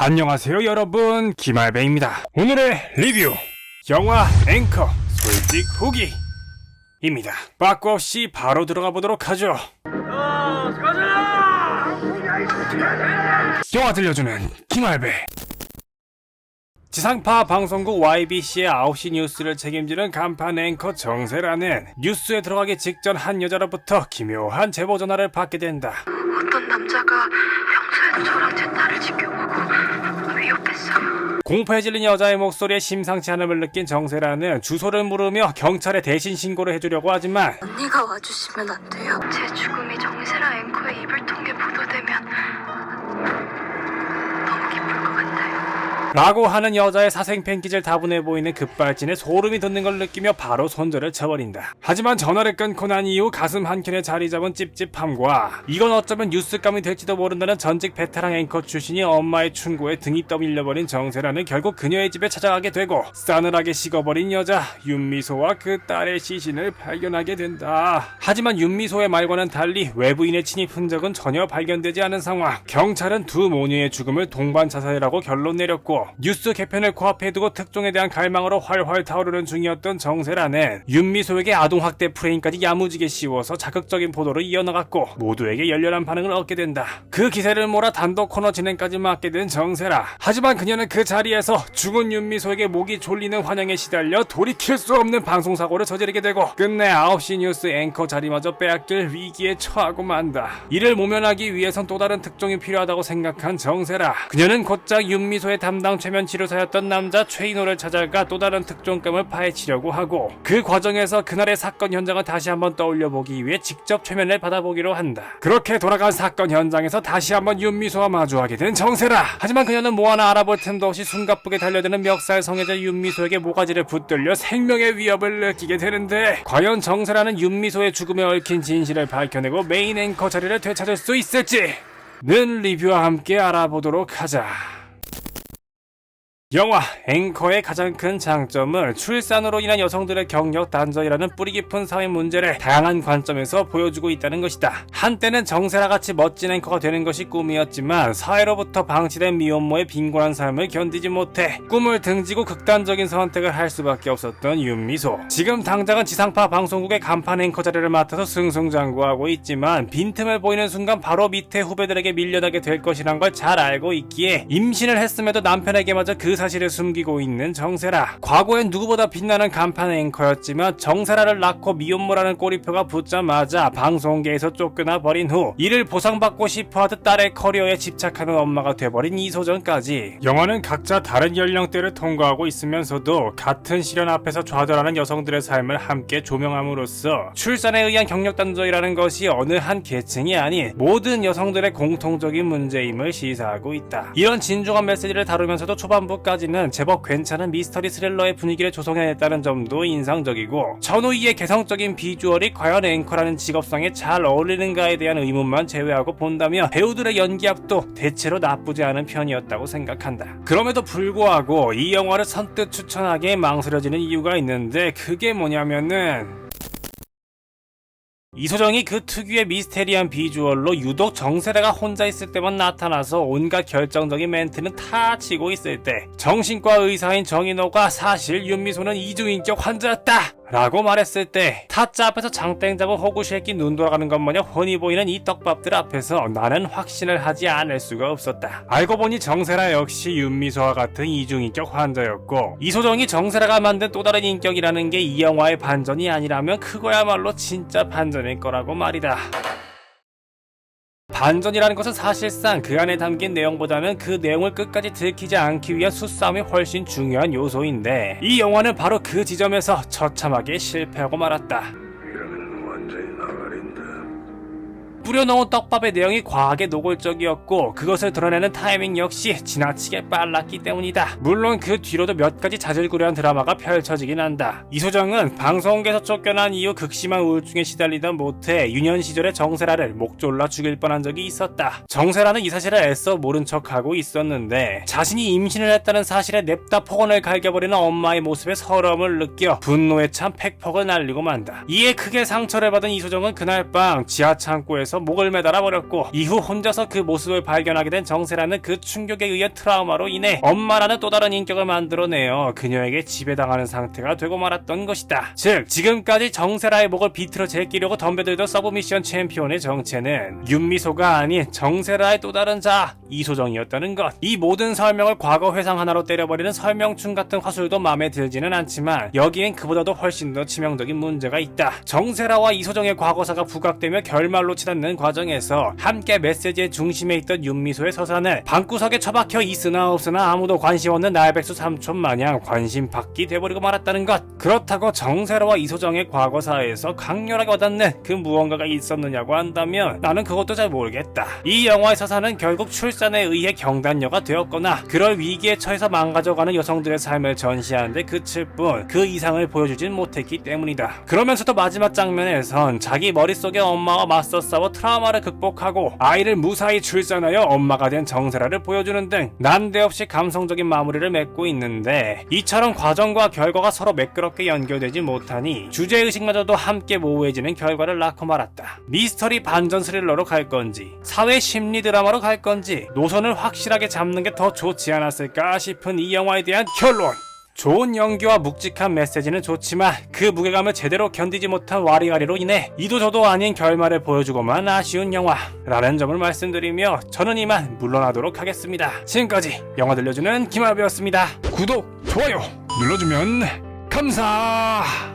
안녕하세요 여러분, 김알배입니다. 오늘의 리뷰, 영화 앵커 솔직 후기입니다. 빠꾸 없이 바로 들어가 보도록 하죠. 영화 들려주는 김알배. 지상파 방송국 YBC의 9시 뉴스를 책임지는 간판 앵커 정세라는 뉴스에 들어가기 직전 한 여자로부터 기묘한 제보 전화를 받게 된다. 어떤 남자가 평소에도 저랑 제 딸을 지켜보고 위협했어요. 공포에 질린 여자의 목소리에 심상치 않음을 느낀 정세라는 주소를 물으며 경찰에 대신 신고를 해주려고 하지만 언니가 와주시면 안 돼요. 제 죽음이 정세라 앵커의 이불 통계 보도되면 너무 기쁠 것 같아요. 라고 하는 여자의 사생 팬기질 다분해 보이는 급발진에 소름이 돋는 걸 느끼며 바로 손절을 쳐버린다. 하지만 전화를 끊고 난 이후 가슴 한켠에 자리 잡은 찝찝함과 이건 어쩌면 뉴스감이 될지도 모른다는 전직 베테랑 앵커 출신이 엄마의 충고에 등이 떠밀려버린 정세라는 결국 그녀의 집에 찾아가게 되고 싸늘하게 식어버린 여자 윤미소와 그 딸의 시신을 발견하게 된다. 하지만 윤미소의 말과는 달리 외부인의 침입 흔적은 전혀 발견되지 않은 상황. 경찰은 두 모녀의 죽음을 동반 자살이라고 결론 내렸고 뉴스 개편을 코앞에 두고 특종에 대한 갈망으로 활활 타오르는 중이었던 정세라는 윤미소에게 아동학대 프레임까지 야무지게 씌워서 자극적인 보도를 이어나갔고 모두에게 열렬한 반응을 얻게 된다. 그 기세를 몰아 단독 코너 진행까지 맡게 된 정세라. 하지만 그녀는 그 자리에서 죽은 윤미소에게 목이 졸리는 환영에 시달려 돌이킬 수 없는 방송사고를 저지르게 되고 끝내 9시 뉴스 앵커 자리마저 빼앗길 위기에 처하고 만다. 이를 모면하기 위해선 또 다른 특종이 필요하다고 생각한 정세라. 그녀는 곧장 윤미소의 담당 최면 치료사였던 남자 최인호를 찾아가 또 다른 특종감을 파헤치려고 하고 그 과정에서 그날의 사건 현장을 다시 한번 떠올려보기 위해 직접 최면을 받아보기로 한다. 그렇게 돌아간 사건 현장에서 다시 한번 윤미소와 마주하게 된 정세라. 하지만 그녀는 뭐 하나 알아볼 틈도 없이 숨가쁘게 달려드는 멱살 성애자 윤미소에게 모가지를 붙들려 생명의 위협을 느끼게 되는데 과연 정세라는 윤미소의 죽음에 얽힌 진실을 밝혀내고 메인 앵커 자리를 되찾을 수 있을지 는 리뷰와 함께 알아보도록 하자. 영화 앵커의 가장 큰 장점은 출산으로 인한 여성들의 경력 단절이라는 뿌리 깊은 사회 문제를 다양한 관점에서 보여주고 있다는 것이다. 한때는 정세라같이 멋진 앵커가 되는 것이 꿈이었지만 사회로부터 방치된 미혼모의 빈곤한 삶을 견디지 못해 꿈을 등지고 극단적인 선택을 할 수밖에 없었던 윤미소. 지금 당장은 지상파 방송국의 간판 앵커 자리를 맡아서 승승장구하고 있지만 빈틈을 보이는 순간 바로 밑에 후배들에게 밀려나게 될 것이란 걸 잘 알고 있기에 임신을 했음에도 남편에게마저 그 사실을 숨기고 있는 정세라. 과거엔 누구보다 빛나는 간판 앵커였지만 정세라를 낳고 미혼모라는 꼬리표가 붙자마자 방송계에서 쫓겨나 버린 후 이를 보상받고 싶어하듯 딸의 커리어에 집착하는 엄마가 돼버린 이소정까지. 영화는 각자 다른 연령대를 통과하고 있으면서도 같은 시련 앞에서 좌절하는 여성들의 삶을 함께 조명함으로써 출산에 의한 경력 단절이라는 것이 어느 한 계층이 아닌 모든 여성들의 공통적인 문제임을 시사하고 있다. 이런 진중한 메시지를 다루면서도 초반부까지는 제법 괜찮은 미스터리 스릴러의 분위기를 조성해냈다는 점도 인상적이고 전우이의 개성적인 비주얼이 과연 앵커라는 직업상에 잘 어울리는가에 대한 의문만 제외하고 본다면 배우들의 연기압도 대체로 나쁘지 않은 편이었다고 생각한다. 그럼에도 불구하고 이 영화를 선뜻 추천하기에 망설여지는 이유가 있는데 그게 뭐냐면은 이소정이 그 특유의 미스테리한 비주얼로 유독 정세라가 혼자 있을 때만 나타나서 온갖 결정적인 멘트는 다 치고 있을 때 정신과 의사인 정인호가 사실 윤미소는 이중인격 환자였다 라고 말했을 때 타짜 앞에서 장땡 잡은 호구새끼 눈 돌아가는 것 마냥 훤히 보이는 이 떡밥들 앞에서 나는 확신을 하지 않을 수가 없었다. 알고 보니 정세라 역시 윤미소와 같은 이중인격 환자였고 이소정이 정세라가 만든 또 다른 인격이라는 게 이 영화의 반전이 아니라면 그거야말로 진짜 반전일 거라고 말이다. 반전이라는 것은 사실상 그 안에 담긴 내용보다는 그 내용을 끝까지 들키지 않기 위한 수싸움이 훨씬 중요한 요소인데 이 영화는 바로 그 지점에서 처참하게 실패하고 말았다. 이러면 완전히 나가린다. 뿌려놓은 떡밥의 내용이 과하게 노골적이었고 그것을 드러내는 타이밍 역시 지나치게 빨랐기 때문이다. 물론 그 뒤로도 몇 가지 자질구레한 드라마가 펼쳐지긴 한다. 이소정은 방송국에서 쫓겨난 이후 극심한 우울증에 시달리던 못해 유년 시절에 정세라를 목 졸라 죽일 뻔한 적이 있었다. 정세라는 이 사실을 애써 모른 척하고 있었는데 자신이 임신을 했다는 사실에 냅다 폭언을 갈겨버리는 엄마의 모습에 서러움을 느껴 분노에 찬 팩폭을 날리고 만다. 이에 크게 상처를 받은 이소정은 그날 밤 지하 창고에서 목을 매달아 버렸고, 이후 혼자서 그 모습을 발견하게 된 정세라는 그 충격에 의해 트라우마로 인해 엄마라는 또 다른 인격을 만들어내어 그녀에게 지배당하는 상태가 되고 말았던 것이다. 즉 지금까지 정세라의 목을 비틀어 제끼려고 덤벼들던 서브미션 챔피언의 정체는 윤미소가 아닌 정세라의 또 다른 자 이소정이었다는 것. 이 모든 설명을 과거 회상 하나로 때려버리는 설명충 같은 화술도 마음에 들지는 않지만 여기엔 그보다도 훨씬 더 치명적인 문제가 있다. 정세라와 이소정의 과거사가 부각되며 결말로 치닫는 과정에서 함께 메시지의 중심에 있던 윤미소의 서사는 방구석에 처박혀 있으나 없으나 아무도 관심 없는 날백수 삼촌 마냥 관심 받기 돼버리고 말았다는 것. 그렇다고 정세라와 이소정의 과거사에서 강렬하게 와닿는 그 무언가가 있었느냐고 한다면 나는 그것도 잘 모르겠다. 이 영화의 서사는 결국 출산에 의해 경단녀가 되었거나 그럴 위기에 처해서 망가져가는 여성들의 삶을 전시하는데 그칠 뿐 그 이상을 보여주진 못했기 때문이다. 그러면서도 마지막 장면에선 자기 머릿속에 엄마와 맞서 싸워 트라우마를 극복하고 아이를 무사히 출산하여 엄마가 된 정세라를 보여주는 등 난데없이 감성적인 마무리를 맺고 있는데, 이처럼 과정과 결과가 서로 매끄럽게 연결되지 못하니 주제의식마저도 함께 모호해지는 결과를 낳고 말았다. 미스터리 반전 스릴러로 갈 건지 사회 심리 드라마로 갈 건지 노선을 확실하게 잡는 게 더 좋지 않았을까 싶은 이 영화에 대한 결론. 좋은 연기와 묵직한 메시지는 좋지만 그 무게감을 제대로 견디지 못한 와리가리로 인해 이도 저도 아닌 결말을 보여주고만 아쉬운 영화라는 점을 말씀드리며 저는 이만 물러나도록 하겠습니다. 지금까지 영화 들려주는 김하배였습니다. 구독, 좋아요 눌러주면 감사.